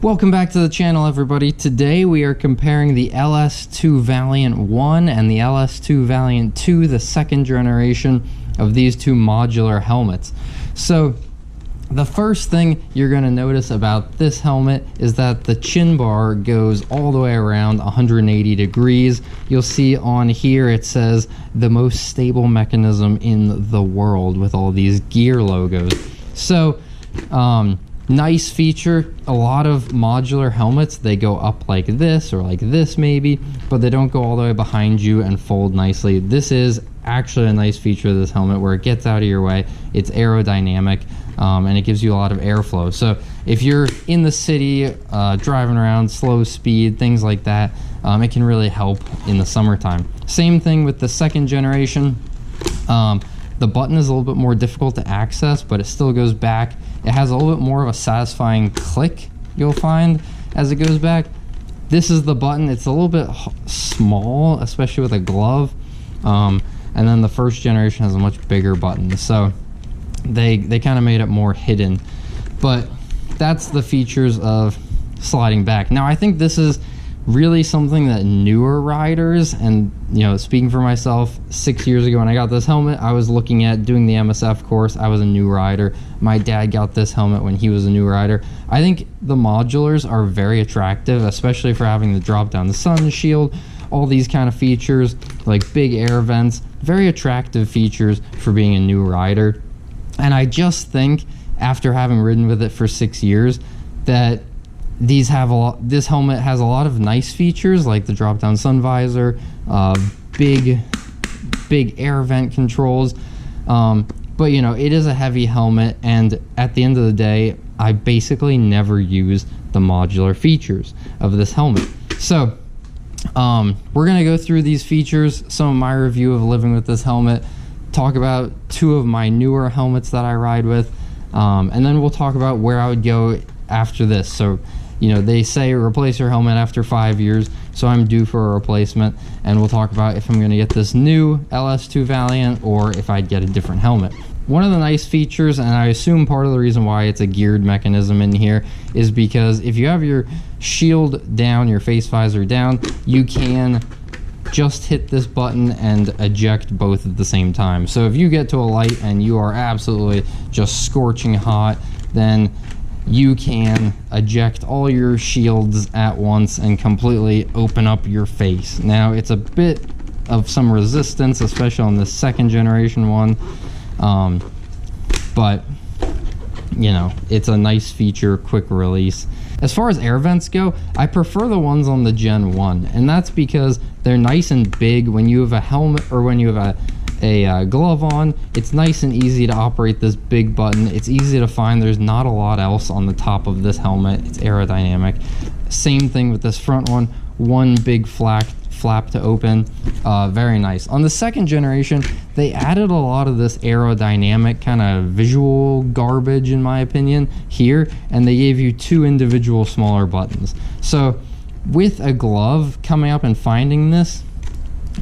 Welcome back to the channel, everybody. Today we are comparing the LS2 Valiant 1 and the LS2 Valiant 2, the second generation of these two modular helmets. So the first thing you're going to notice about this helmet is that the chin bar goes all the way around 180 degrees. You'll see on here it says the most stable mechanism in the world with all these gear logos. So nice feature. A lot of modular helmets, they go up like this or like this maybe, but they don't go all the way behind you and fold nicely. This is actually a nice feature of this helmet where it gets out of your way. It's aerodynamic and it gives you a lot of airflow. So if you're in the city, driving around, slow speed, things like that, it can really help in the summertime. Same thing with the second generation. The button is a little bit more difficult to access, but it still goes back. It has a little bit more of a satisfying click, you'll find, as it goes back. This is the button. It's a little bit small, especially with a glove. And then the first generation has a much bigger button. So they kind of made it more hidden. But that's the features of sliding back. Now, I think this is really something that newer riders, and speaking for myself, 6 years ago when I got this helmet, I was looking at doing the MSF course. I was a new rider. My dad got this helmet when he was a new rider. I think the modulars are very attractive, especially for having the drop down the sun shield, all these kind of features like big air vents, very attractive features for being a new rider. And I just think after having ridden with it for 6 years that this helmet has a lot of nice features like the drop down sun visor, big air vent controls, but it is a heavy helmet, and at the end of the day I basically never use the modular features of this helmet. So we're gonna go through these features, some of my review of living with this helmet, talk about two of my newer helmets that I ride with, and then we'll talk about where I would go after this. So they say replace your helmet after 5 years, so I'm due for a replacement, and we'll talk about if I'm going to get this new LS2 Valiant or if I'd get a different helmet. One of the nice features, and I assume part of the reason why it's a geared mechanism in here, is because if you have your shield down, your face visor down, you can just hit this button and eject both at the same time. So if you get to a light and you are absolutely just scorching hot, then you can eject all your shields at once and completely open up your face. Now, it's a bit of some resistance, especially on the second generation one, but it's a nice feature, quick release. As far as air vents go, I prefer the ones on the Gen 1, and that's because they're nice and big. When you have a helmet or when you have a glove on, it's nice and easy to operate this big button. It's easy to find. There's not a lot else on the top of this helmet. It's aerodynamic. Same thing with this front one big flap to open. Very nice. On the second generation, they added a lot of this aerodynamic kind of visual garbage, in my opinion, here, and they gave you two individual smaller buttons. So with a glove, coming up and finding this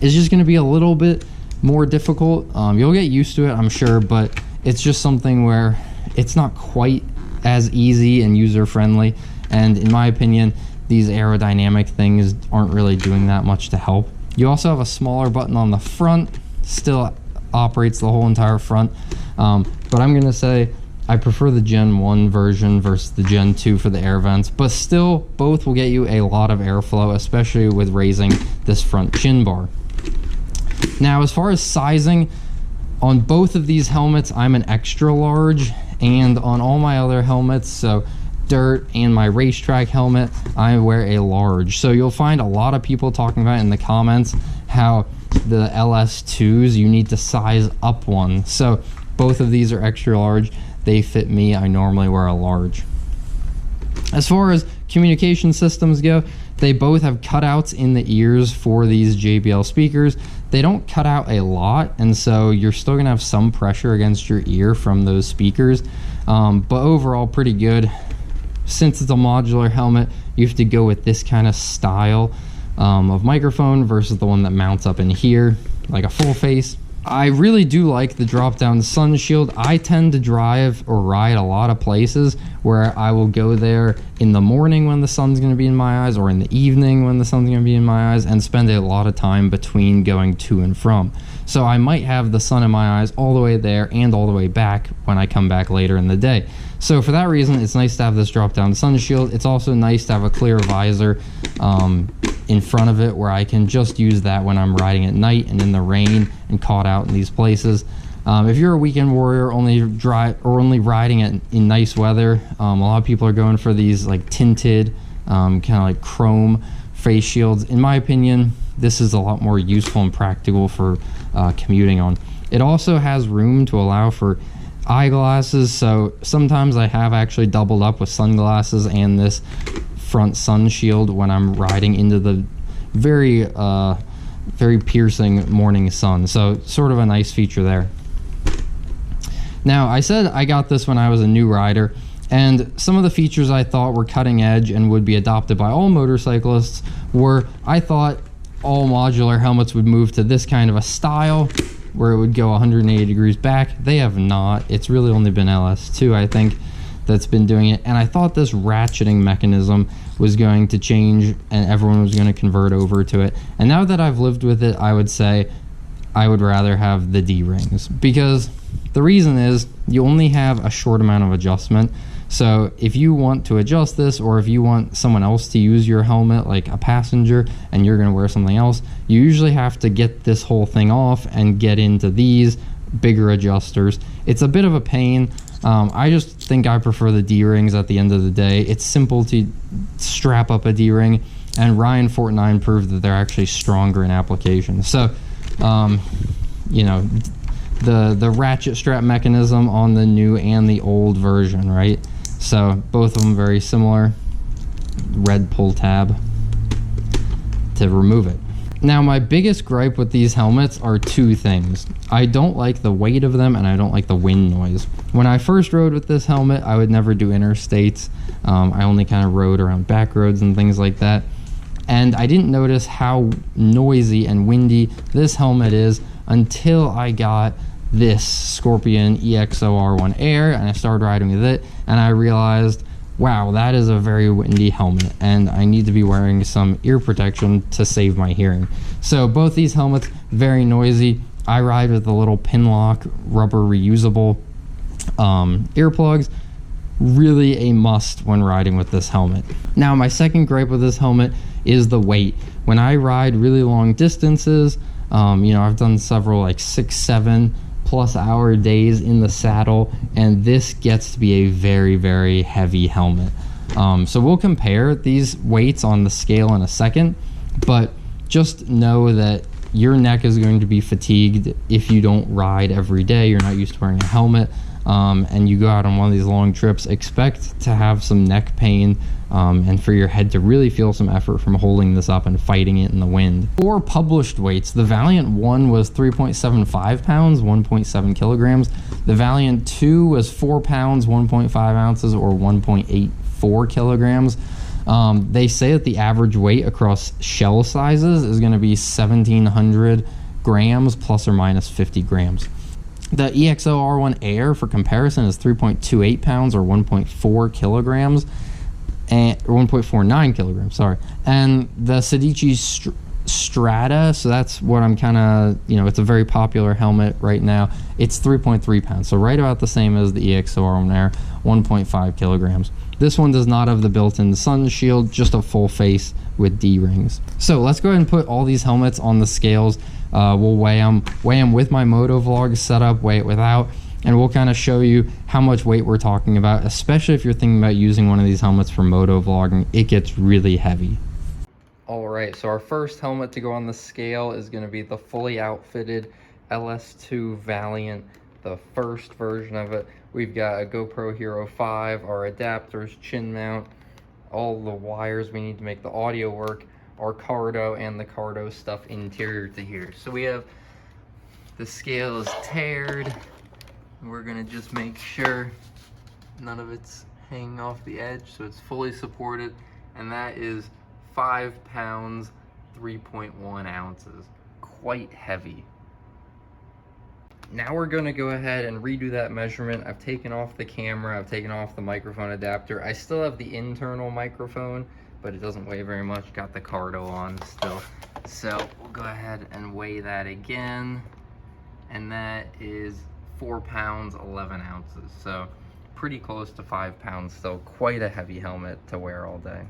is just going to be a little bit more difficult. You'll get used to it, I'm sure, but it's just something where it's not quite as easy and user-friendly, and in my opinion these aerodynamic things aren't really doing that much to help. You also have a smaller button on the front, still operates the whole entire front, but I'm gonna say I prefer the Gen 1 version versus the Gen 2 for the air vents, but still both will get you a lot of airflow, especially with raising this front chin bar. Now, as far as sizing, on both of these helmets, I'm an extra large, and on all my other helmets, so dirt and my racetrack helmet, I wear a large. So you'll find a lot of people talking about in the comments how the LS2s, you need to size up one. So both of these are extra large. They fit me. I normally wear a large. As far as communication systems go, they both have cutouts in the ears for these JBL speakers. They don't cut out a lot, and so you're still gonna have some pressure against your ear from those speakers, but overall pretty good. Since it's a modular helmet, you have to go with this kind of style of microphone versus the one that mounts up in here like a full face. I really do like the drop down sun shield. I tend to drive or ride a lot of places where I will go there in the morning when the sun's going to be in my eyes, or in the evening when the sun's going to be in my eyes, and spend a lot of time between going to and from. So I might have the sun in my eyes all the way there and all the way back when I come back later in the day. So for that reason, it's nice to have this drop down sun shield. It's also nice to have a clear visor in front of it, where I can just use that when I'm riding at night and in the rain and caught out in these places. If you're a weekend warrior, only riding in nice weather, a lot of people are going for these like tinted, kind of like chrome face shields. In my opinion, this is a lot more useful and practical for commuting on. It also has room to allow for eyeglasses, so sometimes I have actually doubled up with sunglasses and this front sun shield when I'm riding into the very piercing morning sun. So sort of a nice feature there. Now, I said I got this when I was a new rider, and some of the features I thought were cutting edge and would be adopted by all motorcyclists were, I thought all modular helmets would move to this kind of a style where it would go 180 degrees back. They have not. It's really only been LS2, I think, that's been doing it. And I thought this ratcheting mechanism was going to change and everyone was going to convert over to it. And now that I've lived with it, I would say I would rather have the D-rings, because the reason is you only have a short amount of adjustment. So if you want to adjust this, or if you want someone else to use your helmet, like a passenger, and you're going to wear something else, you usually have to get this whole thing off and get into these bigger adjusters. It's a bit of a pain. I just think I prefer the D-rings at the end of the day. It's simple to strap up a D-ring, and Ryan 49 proved that they're actually stronger in application. So, you know, the ratchet strap mechanism on the new and the old version, right? So both of them very similar. Red pull tab to remove it. Now, my biggest gripe with these helmets are two things. I don't like the weight of them, and I don't like the wind noise. When I first rode with this helmet, I would never do interstates. I only kind of rode around back roads and things like that. And I didn't notice how noisy and windy this helmet is until I got this Scorpion EXO-R1 Air, and I started riding with it, and I realized, wow, that is a very windy helmet, and I need to be wearing some ear protection to save my hearing. So both these helmets, very noisy. I ride with the little Pinlock rubber reusable earplugs. Really a must when riding with this helmet. Now, my second gripe with this helmet is the weight. When I ride really long distances, you know, I've done several like 6-7 plus hour days in the saddle, and this gets to be a very, very heavy helmet. So we'll compare these weights on the scale in a second, but just know that your neck is going to be fatigued if you don't ride every day, you're not used to wearing a helmet, and you go out on one of these long trips. Expect to have some neck pain, and for your head to really feel some effort from holding this up and fighting it in the wind. For published weights, the Valiant 1 was 3.75 pounds, 1.7 kilograms. The Valiant 2 was 4 pounds, 1.5 ounces, or 1.84 kilograms. They say that the average weight across shell sizes is going to be 1,700 grams plus or minus 50 grams. The EXO-R1 Air, for comparison, is 3.28 pounds or 1.4 kilograms, and 1.49 kilograms, sorry. And the Sedici Strata, so that's what I'm kind of, you know, it's a very popular helmet right now. It's 3.3 pounds, so right about the same as the EXO-R1 Air, 1.5 kilograms. This one does not have the built-in sun shield, just a full face with D-rings. So let's go ahead and put all these helmets on the scales. We'll weigh them with my moto vlog setup, weigh it without, and we'll kind of show you how much weight we're talking about, especially if you're thinking about using one of these helmets for moto vlogging. It gets really heavy. All right, so our first helmet to go on the scale is going to be the fully outfitted LS2 Valiant, the first version of it. We've got a GoPro Hero 5, our adapters, chin mount, all the wires we need to make the audio work, our Cardo, and the Cardo stuff interior to here. So we have, the scale is tared. We're gonna just make sure none of it's hanging off the edge, so it's fully supported, and that is 5 pounds, 3.1 ounces. Quite heavy. now we're gonna go ahead and redo that measurement. I've taken off the camera, I've taken off the microphone adapter. I still have the internal microphone, but it doesn't weigh very much. Got the Cardo on still. So we'll go ahead and weigh that again. And that is 4 pounds, 11 ounces. So pretty close to 5 pounds still. Quite a heavy helmet to wear all day.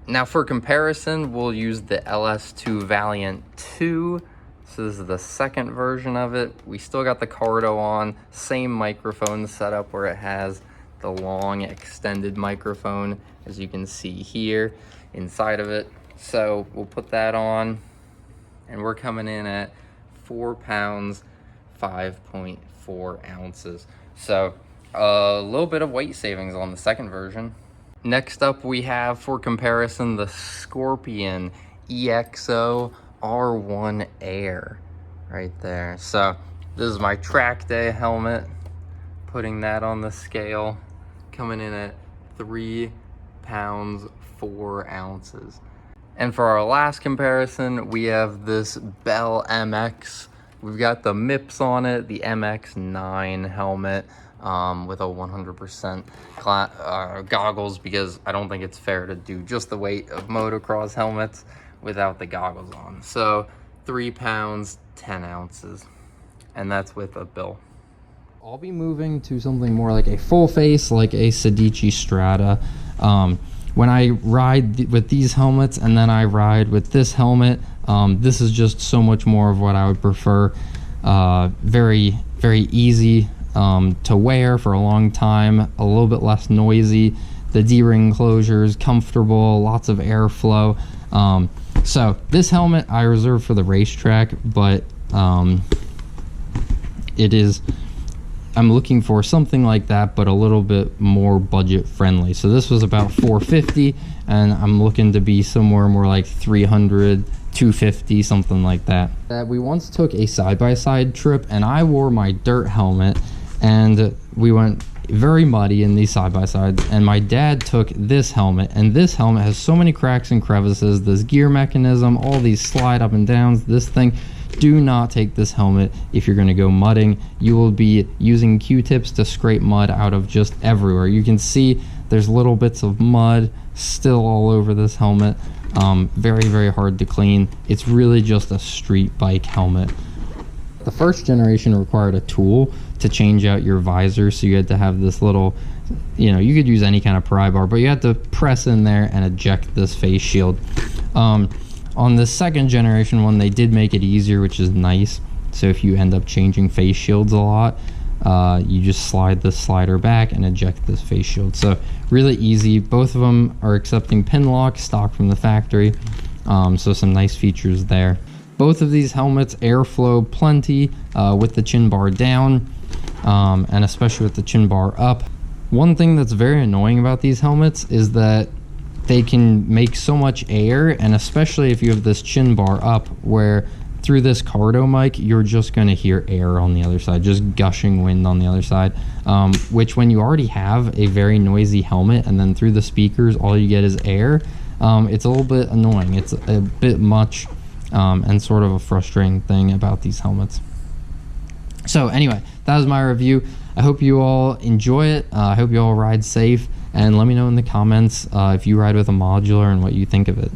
Now for comparison, we'll use the LS2 Valiant 2. So this is the second version of it. We still got the Cardo on, same microphone setup where it has the long extended microphone, as you can see here inside of it. So we'll put that on, and we're coming in at 4 pounds, 5.4 ounces. So a little bit of weight savings on the second version. Next up we have, for comparison, the Scorpion EXO R1 Air right there. So this is my track day helmet. Putting that on the scale, coming in at 3 pounds, 4 ounces. And for our last comparison, we have this Bell MX. We've got the MIPS on it, the MX9 helmet. With a 100% goggles, because I don't think it's fair to do just the weight of motocross helmets without the goggles on. So 3 pounds, 10 ounces, and that's with a bill. I'll be moving to something more like a full face, like a Sedici Strata. When I ride with these helmets and then I ride with this helmet, this is just so much more of what I would prefer. Very, very easy to wear for a long time, a little bit less noisy, the D-ring closures comfortable, lots of airflow. So this helmet I reserve for the racetrack, but I'm looking for something like that, but a little bit more budget friendly. So this was about $450, and I'm looking to be somewhere more like $300, $250, something like that. We once took a side-by-side trip, and I wore my dirt helmet, and we went very muddy in these side-by-sides, and my dad took this helmet, and this helmet has so many cracks and crevices, this gear mechanism, all these slide up and downs, this thing. Do not take this helmet if you're going to go mudding. You will be using Q-tips to scrape mud out of just everywhere. You can see there's little bits of mud still all over this helmet. Very, very hard to clean. It's really just a street bike helmet. The first generation required a tool to change out your visor, so you had to have this little, you could use any kind of pry bar, but you had to press in there and eject this face shield. On the second generation one, they did make it easier, which is nice. So if you end up changing face shields a lot, you just slide the slider back and eject this face shield. So really easy. Both of them are accepting pin lock, stock from the factory. So some nice features there. Both of these helmets airflow plenty with the chin bar down, and especially with the chin bar up. One thing that's very annoying about these helmets is that they can make so much air, and especially if you have this chin bar up, where through this Cardo mic, you're just going to hear air on the other side, just gushing wind on the other side, which when you already have a very noisy helmet and then through the speakers all you get is air, it's a little bit annoying. It's a bit much, and sort of a frustrating thing about these helmets. So anyway, that was my review. I hope you all enjoy it. I hope you all ride safe, and let me know in the comments if you ride with a Modular and what you think of it.